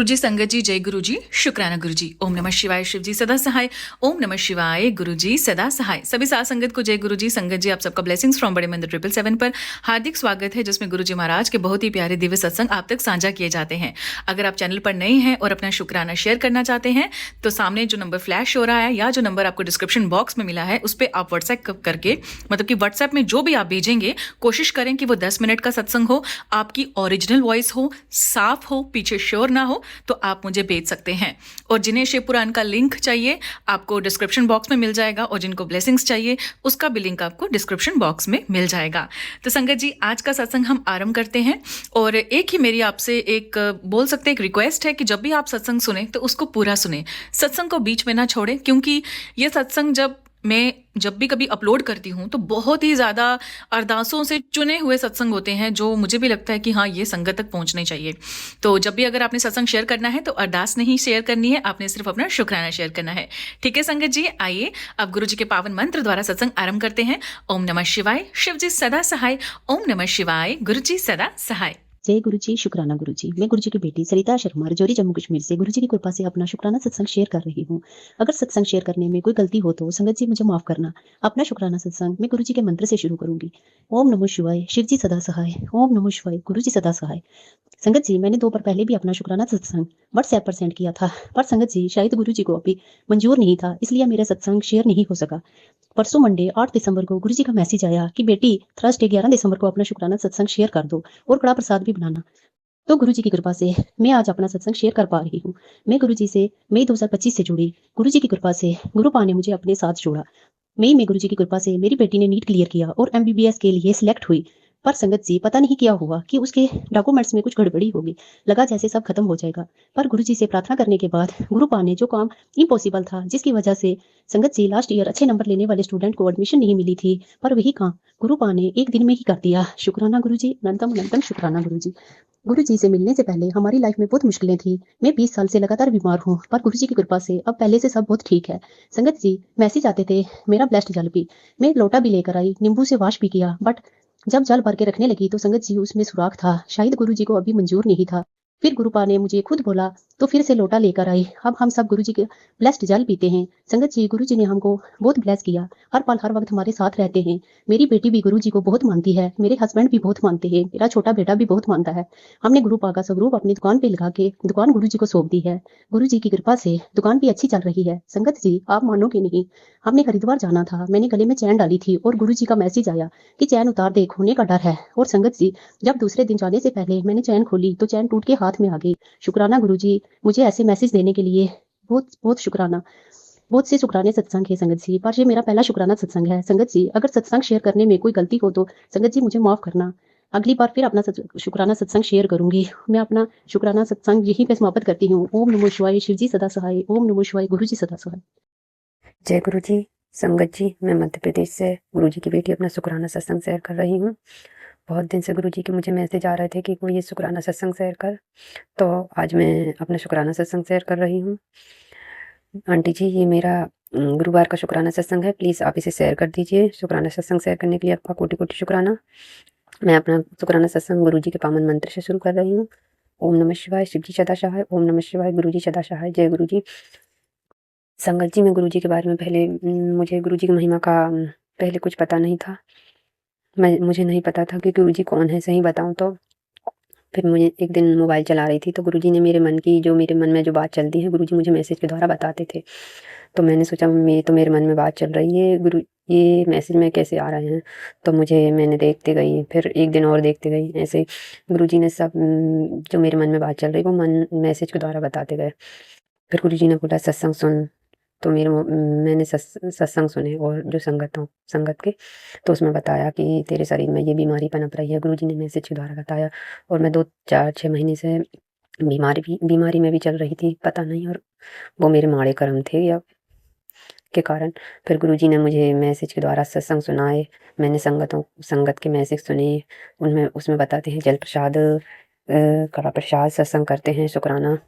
गुरुजी संगत जी, जय गुरुजी, शुक्राना गुरुजी। ओम नमः शिवाय, शिव जी सदा सहाय। ओम नमः शिवाय, गुरुजी सदा सहाय। सभी साथ संगत को जय गुरुजी। संगत जी, आप सबका ब्लेसिंग्स फ्रॉम बड़े मंदिर 777 पर हार्दिक स्वागत है, जिसमें गुरुजी महाराज के बहुत ही प्यारे दिव्य सत्संग आप तक साझा किए जाते हैं। अगर आप चैनल पर नए हैं और अपना शुक्राना शेयर करना चाहते हैं तो सामने जो नंबर फ्लैश हो रहा है या जो नंबर आपको डिस्क्रिप्शन बॉक्स में मिला है उस पर आप व्हाट्सएप करके, मतलब कि व्हाट्सएप में जो भी आप भेजेंगे, कोशिश करें कि वो 10 मिनट का सत्संग हो, आपकी ओरिजिनल वॉइस हो, साफ हो, पीछे श्योर ना हो, तो आप मुझे भेज सकते हैं। और जिन्हें शिव पुराण का लिंक चाहिए आपको डिस्क्रिप्शन बॉक्स में मिल जाएगा, और जिनको ब्लेसिंग्स चाहिए उसका भी लिंक आपको डिस्क्रिप्शन बॉक्स में मिल जाएगा। तो संगत जी, आज का सत्संग हम आरंभ करते हैं। और एक ही मेरी आपसे एक बोल सकते एक रिक्वेस्ट है कि जब भी आप सत्संग सुने तो उसको पूरा सुने, सत्संग को बीच में ना छोड़े, क्योंकि ये सत्संग जब भी कभी अपलोड करती हूँ तो बहुत ही ज़्यादा अरदासों से चुने हुए सत्संग होते हैं, जो मुझे भी लगता है कि हाँ, ये संगत तक पहुँचने चाहिए। तो जब भी अगर आपने सत्संग शेयर करना है तो अरदास नहीं शेयर करनी है, आपने सिर्फ अपना शुक्राना शेयर करना है। ठीक है संगत जी, आइए अब गुरु जी के पावन मंत्र द्वारा सत्संग आरंभ करते हैं। ओम नमः शिवाय, शिव जी सदा सहाय। ओम नमः शिवाय, गुरु जी सदा सहाय। जय गुरुजी, शुक्राना गुरुजी। मैं गुरुजी की बेटी सरिता शर्मा, रजौरी, जम्मू कश्मीर से गुरुजी की कृपा से अपना शुक्राना सत्संग शेयर कर रही हूँ। अगर सत्संग शेयर करने में कोई गलती हो तो संगत जी मुझे माफ करना। अपना शुक्राना सत्संग मैं गुरुजी के मंत्र से शुरू करूंगी। ओम नमो शिवाय, शिव जी सदा सहाय। ओम नमो शिवाय, गुरुजी सदा सहाय। संगत जी, मैंने 2 बार पहले भी अपना शुक्राना सत्संग व्हाट्सएप पर सेंड किया था, पर संगत जी शायद गुरुजी को अभी मंजूर नहीं था, इसलिए मेरा सत्संग शेयर नहीं हो सका। परसों मंडे 8 दिसंबर को गुरुजी का मैसेज आया कि बेटी थर्सडे 11 दिसंबर को अपना शुक्राना सत्संग शेयर कर दो और कड़ा प्रसाद भी बनाना। तो गुरुजी की कृपा से मैं आज अपना सत्संग शेयर कर पा रही हूँ। मैं गुरुजी से मई 2025 से जुड़ी। गुरुजी की कृपा से गुरुपा ने मुझे अपने साथ जोड़ा। मई में गुरुजी की कृपा से मेरी बेटी ने नीट क्लियर किया और एमबीबीएस के लिए सिलेक्ट हुई। पर संगत जी, पता नहीं क्या हुआ कि उसके डॉक्यूमेंट्स में कुछ गड़बड़ी होगी। लगा जैसे सब खत्म हो जाएगा, पर गुरुजी से प्रार्थना करने के बाद गुरुपा ने जो काम इम्पॉसिबल था, जिसकी वजह से संगत जी लास्ट ईयर अच्छे नंबर लेने वाले स्टूडेंट को एडमिशन नहीं मिली थी, पर वही काम गुरुपा ने एक दिन में ही कर दिया। शुक्राना गुरुजी, अनंतम अनंतम शुक्राना गुरुजी। गुरुजी से मिलने से पहले हमारी लाइफ में बहुत मुश्किलें थी। मैं 20 साल से लगातार बीमार हूँ, पर गुरुजी की कृपा से अब पहले से सब बहुत ठीक है। संगत जी, मैसेज आते थे मेरा ब्लेस्ड जल पी। मैं एक लोटा भी लेकर आई, नींबू से वॉश भी किया, बट जब जल भर के रखने लगी तो संगत जी उसमें सुराख था, शायद गुरुजी को अभी मंजूर नहीं था। फिर गुरुपा ने मुझे खुद बोला तो फिर से लोटा लेकर आई। अब हम सब गुरुजी के ब्लेस्ड जल पीते हैं। संगत जी, गुरुजी ने हमको बहुत ब्लेस किया, हर पल हर वक्त हमारे साथ रहते हैं। मेरी बेटी भी गुरुजी को बहुत मानती है, मेरे हस्बैंड भी बहुत मानते हैं, मेरा छोटा बेटा भी बहुत मानता है। हमने गुरुपा का स्वरूप अपनी दुकान पे लगा के दुकान गुरुजी को सौंप दी है। गुरुजी की कृपा से दुकान भी अच्छी चल रही है। संगत जी, आप मानोगे नहीं, हमने हरिद्वार जाना था, मैंने गले में चैन डाली थी और गुरुजी का मैसेज आया कि चैन उतार दे, खोने का डर है। और संगत जी, जब दूसरे दिन जाने से पहले मैंने चैन खोली तो चैन टूट के हाथ में आ गई। शुक्राना गुरुजी, मुझे ऐसे मैसेज देने के लिए बहुत बहुत शुक्राना। बहुत से शुक्राने सत्संग है संगत जी, पर ये मेरा पहला शुक्राना सत्संग है। संगत जी, अगर सत्संग शेयर करने में कोई गलती हो तो संगत जी मुझे माफ करना। अगली बार फिर अपना शुक्राना सत्संग शेयर करूंगी। मैं अपना शुक्राना सत्संग यहीं पे समाप्त करती हूँ। ओम नमो शिवाय, शिव जी सदा सहाय। ओम नमो शिवाय, गुरु जी सदा सहाय। जय गुरु जी। संगत जी, मैं मध्य प्रदेश से गुरु जी की बेटी अपना शुक्राना सत्संग शेयर कर रही हूँ। बहुत दिन से गुरु जी के मुझे मैसेज आ रहे थे कि कोई ये शुक्राना सत्संग शेयर कर, तो आज मैं अपना शुक्राना सत्संग शेयर कर रही हूँ। आंटी जी, ये मेरा गुरुवार का शुक्राना सत्संग है, प्लीज़ आप इसे शेयर कर दीजिए। शुक्राना सत्संग शेयर करने के लिए आपका कोटि कोटि शुक्राना। मैं अपना शुक्राना सत्संग गुरु जी के पावन मंत्र से शुरू कर रही हूँ। ओम नमः शिवाय, शिव जी सदा सहाय। ओम नमः शिवाय, गुरु जी सदा सहाय। जय गुरु जी। संगत जी, मैं गुरु जी के बारे में पहले मुझे गुरु जी की महिमा का पहले कुछ पता नहीं था। मुझे नहीं पता था कि गुरु जी कौन है, सही बताऊँ तो। फिर मुझे एक दिन मोबाइल चला रही थी तो गुरुजी ने मेरे मन में जो बात चलती है गुरुजी मुझे मैसेज के द्वारा बताते थे। तो मैंने सोचा तो मेरे मन में बात चल रही है, गुरु ये मैसेज में कैसे आ रहे हैं। तो मैंने देखते गई, फिर एक दिन और देखते गई। ऐसे गुरुजी ने सब जो मेरे मन में बात चल रही वो मैसेज के द्वारा बताते गए। फिर गुरुजी ने बोला सत्संग सुन, तो मैंने सत्संग सुने, और जो संगत के, तो उसमें बताया कि तेरे शरीर में ये बीमारी पनप रही है। गुरुजी ने मैसेज के द्वारा बताया, और मैं 2-4-6 महीने से बीमारी में भी चल रही थी, पता नहीं, और वो मेरे माड़े कर्म थे या के कारण। फिर गुरुजी ने मुझे मैसेज के द्वारा सत्संग सुनाए। मैंने संगत के मैसेज सुने, उसमें बताते हैं जल प्रसाद कड़ा प्रसाद सत्संग करते हैं, शुक्राना।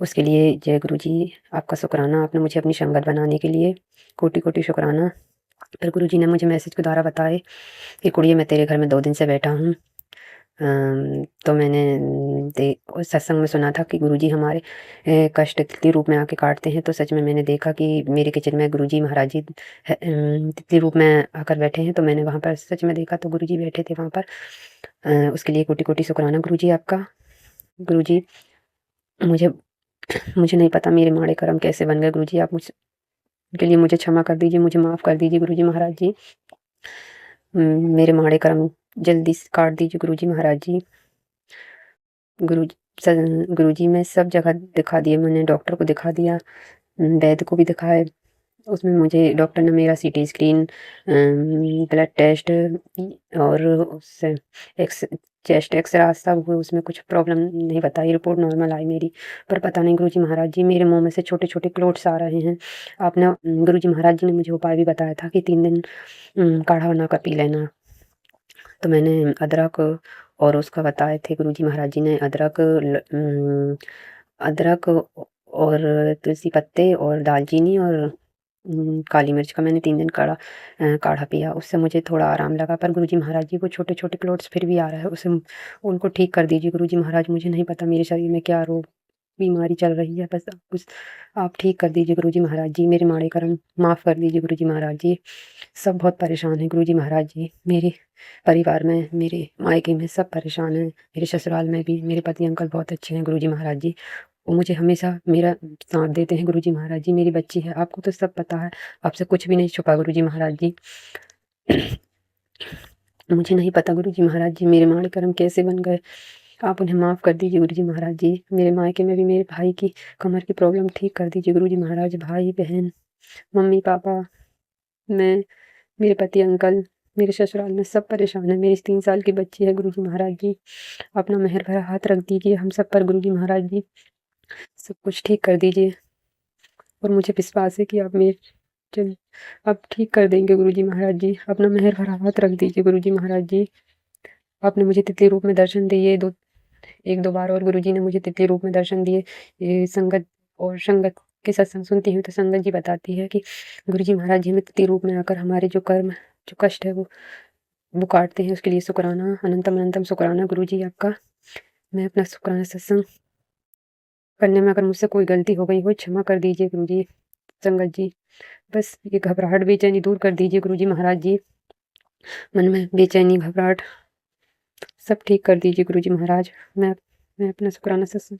उसके लिए जय गुरु जी, आपका शुक्राना, आपने मुझे अपनी संगत बनाने के लिए कोटि कोटि शुक्राना। फिर गुरु जी ने मुझे मैसेज के द्वारा बताए कि कुड़िए मैं तेरे घर में 2 दिन से बैठा हूँ, तो मैंने उस सत्संग में सुना था कि गुरुजी हमारे कष्ट तितली रूप में आके काटते हैं। तो सच में मैंने देखा कि मेरे किचन में गुरुजी महाराज जी तितली रूप में आकर बैठे हैं। तो मैंने वहाँ पर सच में देखा, तो गुरुजी बैठे थे वहाँ पर। उसके लिए कोटि कोटि शुक्राना गुरुजी आपका। गुरुजी, मुझे मुझे नहीं पता मेरे माड़े कर्म कैसे बन गए गुरुजी, आप मुझ के लिए मुझे क्षमा कर दीजिए, मुझे माफ़ कर दीजिए गुरुजी महाराज जी। मेरे माड़े कर्म जल्दी से काट दीजिए गुरुजी महाराज जी। गुरुजी मैं सब जगह दिखा दिए, मैंने डॉक्टर को दिखा दिया, वैद्य को भी दिखाए। उसमें मुझे डॉक्टर ने मेरा सीटी स्कैन, ब्लड टेस्ट और उससे एक्स चेस्ट एक्सरा सब हुए, उसमें कुछ प्रॉब्लम नहीं बताई, रिपोर्ट नॉर्मल आई मेरी। पर पता नहीं गुरुजी महाराज जी, मेरे मुंह में से छोटे छोटे क्लोट्स आ रहे हैं। आपने गुरुजी महाराज जी ने मुझे उपाय भी बताया था कि 3 दिन काढ़ा बनाकर पी लेना। तो मैंने अदरक और उसका बताए थे गुरुजी महाराज जी ने, अदरक और तुलसी पत्ते और दालचीनी और काली मिर्च का मैंने 3 दिन काढ़ा पिया। उससे मुझे थोड़ा आराम लगा। पर गुरुजी महाराज जी, वो छोटे छोटे क्लोट्स फिर भी आ रहा है, उसे उनको ठीक कर दीजिए गुरुजी महाराज। मुझे नहीं पता मेरे शरीर में क्या रोग बीमारी चल रही है, बस आप ठीक कर दीजिए गुरुजी महाराज जी। मेरे माड़े कर्म माफ़ कर दीजिए गुरुजी महाराज जी। सब बहुत परेशान हैं गुरुजी महाराज जी। मेरे परिवार में, मेरे मायके में सब परेशान हैं, मेरे ससुराल में भी। मेरे पति अंकल बहुत अच्छे हैं गुरुजी महाराज जी, वो मुझे हमेशा मेरा साथ देते हैं गुरुजी महाराज जी। मेरी बच्ची है, आपको तो सब पता है, आपसे कुछ भी नहीं छुपा गुरुजी महाराज जी। मुझे नहीं पता गुरुजी महाराज जी मेरे माड़े कर्म कैसे बन गए, आप उन्हें माफ़ कर दीजिए गुरुजी महाराज जी। मेरे मायके में भी मेरे भाई की कमर की प्रॉब्लम ठीक कर दीजिए गुरुजी महाराज। भाई बहन, मम्मी पापा, मैं, मेरे पति अंकल, मेरे ससुराल में सब परेशान है। मेरी 3 साल की बच्ची है गुरुजी महाराज जी, अपना मेहर भरा हाथ रख दीजिए हम सब पर गुरुजी महाराज जी, सब कुछ ठीक कर दीजिए। और मुझे विश्वास है कि आप ठीक कर देंगे गुरुजी महाराज जी। अपना मेहर भरा हाथ रख दीजिए गुरुजी महाराज जी। आपने मुझे तितली रूप में दर्शन दिए 1-2 बार, और गुरुजी ने मुझे तितली रूप में दर्शन दिए। ये संगत के सत्संग सुनती हूँ तो संगत जी बताती है कि गुरुजी महाराज जी हमें तितली रूप में आकर हमारे जो कर्म, जो कष्ट है वो काटते हैं। उसके लिए शुक्राना, अनंतम अनंतम शुक्राना गुरुजी आपका। मैं अपना शुक्राना सत्संग करने में अगर मुझसे कोई गलती हो गई हो, क्षमा कर दीजिए गुरुजी। संगत जी, बस ये घबराहट बेचैनी दूर कर दीजिए गुरुजी महाराज जी। मन में बेचैनी घबराहट सब ठीक कर दीजिए गुरुजी महाराज। मैं अपना शुक्राना सत्संग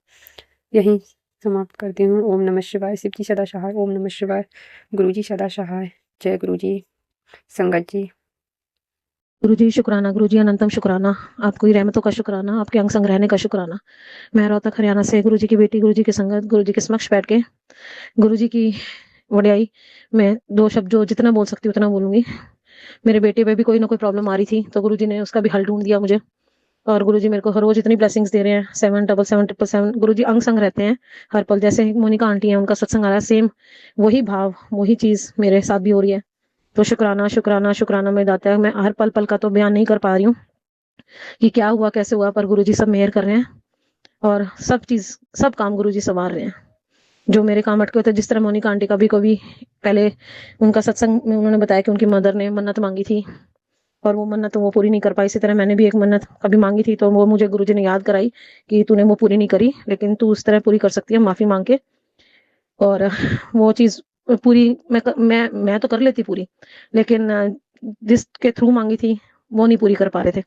यहीं समाप्त करती हूँ। ओम नमः शिवाय। शिव जी सदा सहाय। ओम नमः शिवाय। गुरुजी सदा सहाय। जय गुरुजी। संगत जी। गुरुजी शुक्राना, गुरुजी अनंतम शुक्राना, आपकी रहमतों का शुक्राना, आपके अंग संग रहने का शुक्राना। मैं रोहतक हरियाणा से गुरुजी की बेटी, गुरुजी की संगत, गुरुजी के समक्ष बैठ के गुरुजी की वड्याई मैं 2 शब्द जो जितना बोल सकती हूँ उतना बोलूंगी। मेरे बेटे पे भी कोई ना कोई प्रॉब्लम आ रही थी, तो गुरुजी ने उसका भी हल ढूंढ दिया मुझे। और गुरुजी मेरे को हर रोज इतनी ब्लेसिंग्स दे रहे हैं। 77777 गुरुजी अंग संग रहते हैं हर पल। जैसे मोनिका आंटी है, उनका सत्संग आ रहा है, सेम वही भाव, वही चीज मेरे साथ भी हो रही है। तो शुक्राना शुक्राना शुक्राना मेरे दाता। मैं हर पल पल का तो बयान नहीं कर पा रही हूँ कि क्या हुआ कैसे हुआ, पर गुरुजी सब मेहर कर रहे हैं और सब काम गुरुजी संवार रहे हैं। जो मेरे काम अटके होते, जिस तरह मोनिका आंटी का भी कभी पहले उनका सत्संग में उन्होंने बताया कि उनकी मदर ने मन्नत मांगी थी और वो मन्नत वो पूरी नहीं कर पाई। इसी तरह मैंने भी एक मन्नत कभी मांगी थी, तो वो मुझे गुरुजी ने याद कराई कि तूने वो पूरी नहीं करी, लेकिन तू उस तरह पूरी कर सकती है माफी मांग के। और वो चीज पूरी मैं तो कर लेती पूरी, लेकिन जिसके थ्रू मांगी थी वो नहीं पूरी कर पा रहे थे।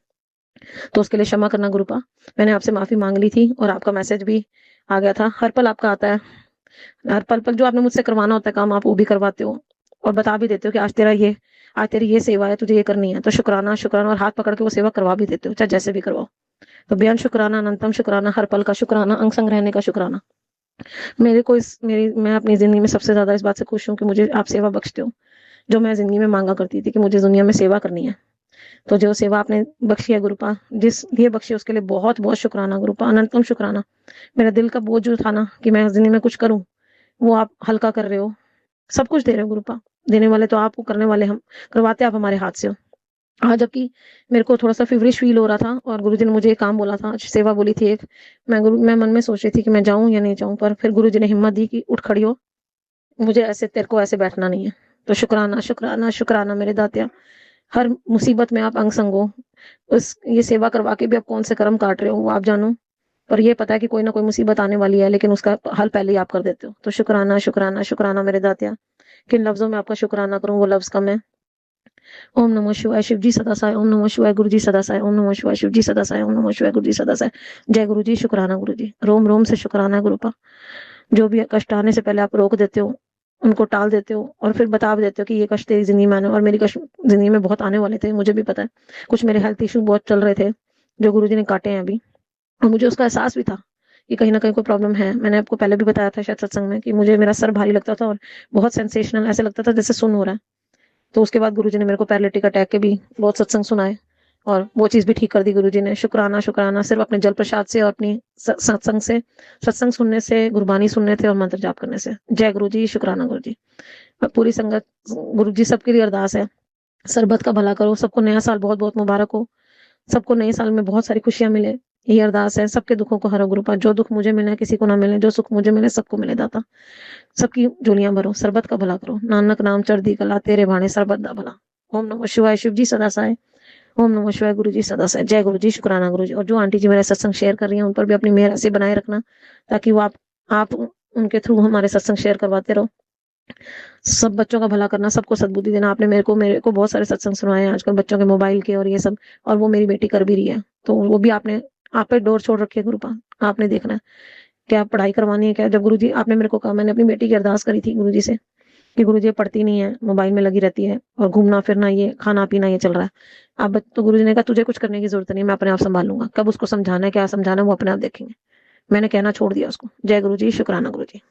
तो उसके लिए क्षमा करना गुरुपा। मैंने आपसे माफी मांग ली थी और आपका मैसेज भी आ गया था। हर पल आपका आता है, हर पल पल जो आपने मुझसे करवाना होता है काम, आप वो भी करवाते हो और बता भी देते हो कि आज तेरी ये सेवा है, तुझे ये करनी है। तो शुक्राना शुक्राना, और हाथ पकड़ के वो सेवा करवा भी देते हो, चाहे जैसे भी करवाओ। तो बेअंत शुक्राना, अनंतम शुक्राना, हर पल का शुक्राना, अंग संग रहने का शुक्राना। मैं अपनी जिंदगी में सबसे ज्यादा इस बात से खुश हूँ कि मुझे आप सेवा बख्शते हो, जो मैं जिंदगी में मांगा करती थी कि मुझे दुनिया में सेवा करनी है। तो जो सेवा आपने बख्शी है गुरुपा, जिस लिए बख्शी उसके लिए बहुत बहुत शुक्राना गुरुपा, अनंतम शुक्राना। मेरा दिल का बोझ जो था ना कि मैं जिंदगी में कुछ करूं, वो आप हल्का कर रहे हो। सब कुछ दे रहे हो गुरुपा, देने वाले तो आप, करने वाले हम, करवाते आप हमारे हाथ से हो। हाँ, जबकि मेरे को थोड़ा सा फीवरिश फील हो रहा था और गुरुजी ने मुझे एक काम बोला था, सेवा बोली थी एक। मैं मन में सोच रही थी कि मैं जाऊं या नहीं जाऊं, पर फिर गुरुजी ने हिम्मत दी कि उठ खड़ी हो, मुझे ऐसे तेरे को ऐसे बैठना नहीं है। तो शुक्राना शुक्राना शुक्राना मेरे दातिया। हर मुसीबत में आप अंग संग हो, ये सेवा करवा के भी आप कौन से कर्म काट रहे हो वो आप जानो, पर ये पता है कि कोई ना कोई मुसीबत आने वाली है, लेकिन उसका हल पहले ही आप कर देते हो। तो शुक्राना, शुक्राना, शुक्राना मेरे दातिया। किन लफ्ज़ों में आपका शुक्राना करूँ वो लफ्ज़ कम है। ओम नमः शिवाय, शिव जी सदा सहाय। ओम नमः शिवाय, गुरु जी सदा सहाय। ओम नमः शिवाय, शिव जी सदा सहाय। ओम नमः शिवाय, गुरु जी सदा सहाय। जय गुरु जी, शुक्राना गुरु जी। रोम रोम से शुक्राना है गुरु का। जो भी कष्ट आने से पहले आप रोक देते हो, उनको टाल देते हो और फिर बता भी देते हो कि ये कष्ट तेरी ज़िंदगी में आने, और मेरी कष्ट ज़िंदगी में बहुत आने वाले थे, मुझे भी पता है। कुछ मेरे हेल्थ इश्यू बहुत चल रहे थे, जो गुरुजी ने काटे हैं अभी, और मुझे उसका एहसास भी था कि कहीं न कहीं कोई प्रॉब्लम है। मैंने आपको पहले भी बताया था शायद सत्संग में कि मुझे मेरा सर भारी लगता था और बहुत सेंसेशनल ऐसा लगता था जैसे सुन्न हो रहा है। तो उसके बाद गुरुजी ने मेरे को पैरालिटिक अटैक के भी बहुत सत्संग सुनाए और वो चीज़ भी ठीक कर दी गुरुजी ने। शुक्राना, शुक्राना सिर्फ़ अपने जल प्रसाद से और अपनी सत्संग से, सत्संग सुनने से, गुरबानी सुनने से और मंत्र जाप करने से। जय गुरु जी, शुक्राना गुरु जी। पूरी संगत, गुरु जी सबके लिए अरदास है, सरबत का भला करो, सबको नया साल बहुत-बहुत मुबारक हो, सबको नए साल में बहुत सारी खुशियाँ मिले, ये अरदास है। सबके दुखों को हरो गुरुपा, जो दुख मुझे मिले किसी को ना मिले, जो सुख मुझे मिले सबको मिले दाता। सबकी झोलियाँ भरो, सरबत का भला करो, नानक नाम चढ़दी कला, तेरे भाणे सरबत दा भला। ओम नमः शिवाय, शिव जी सदा सहाय। ओम नमः शिवाय, गुरु जी सदा सहाय। जय गुरु जी, शुक्राना गुरु जी। और जो आंटी जी मेरा सत्संग शेयर कर रही हैं, उन पर भी अपनी मेहर ऐसे बनाए रखना, ताकि वो आप उनके थ्रू हमारे सत्संग शेयर करवाते रहो। सब बच्चों का भला करना, सबको सद्बुद्धि देना। आपने मेरे को बहुत सारे सत्संग सुनाए हैं आजकल बच्चों के मोबाइल के और ये सब, और वो मेरी बेटी कर भी रही है, तो वो भी आपने आप पे डोर छोड़ रखी है गुरुपा, आपने देखना है क्या पढ़ाई करवानी है क्या। जब गुरुजी आपने मेरे को कहा, मैंने अपनी बेटी की अरदास करी थी गुरुजी से कि गुरुजी ये पढ़ती नहीं है, मोबाइल में लगी रहती है और घूमना फिरना, ये खाना पीना ये चल रहा है। अब तो गुरुजी ने कहा तुझे कुछ करने की जरूरत नहीं, मैं अपने आप संभाल लूंगा। कब उसको समझाना है, क्या समझाना है, वो अपने आप देखेंगे। मैंने कहना छोड़ दिया उसको। जय गुरु जी, शुक्राना गुरु जी।